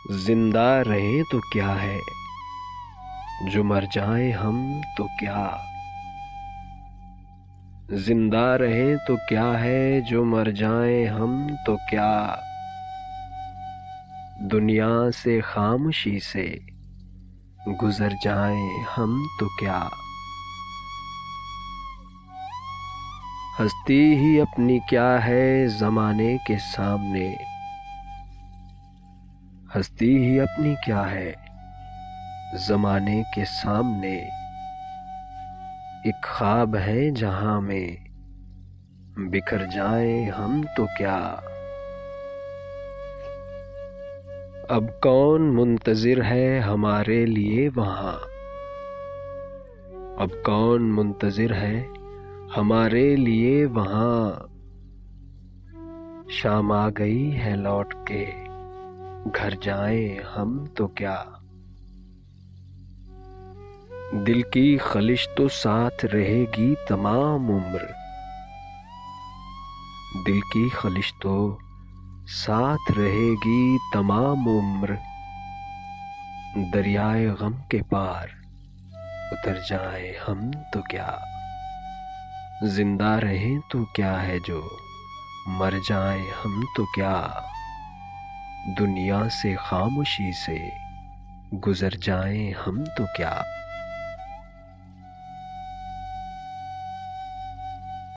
زندہ رہیں تو کیا ہے، جو مر جائیں ہم تو کیا۔ زندہ رہیں تو کیا ہے، جو مر جائیں ہم تو کیا۔ دنیا سے خاموشی سے گزر جائیں ہم تو کیا۔ ہستی ہی اپنی کیا ہے زمانے کے سامنے، ہستی ہی اپنی کیا ہے زمانے کے سامنے۔ ایک خواب ہے جہاں میں بکھر جائیں ہم تو کیا۔ اب کون منتظر ہے ہمارے لیے وہاں، اب کون منتظر ہے ہمارے لیے وہاں۔ شام آ گئی ہے لوٹ کے گھر جائیں ہم تو کیا۔ دل کی خلش تو ساتھ رہے گی تمام عمر، دل کی خلش تو ساتھ رہے گی تمام عمر۔ دریائے غم کے پار اتر جائیں ہم تو کیا۔ زندہ رہیں تو کیا ہے، جو مر جائیں ہم تو کیا۔ دنیا سے خاموشی سے گزر جائیں ہم تو کیا۔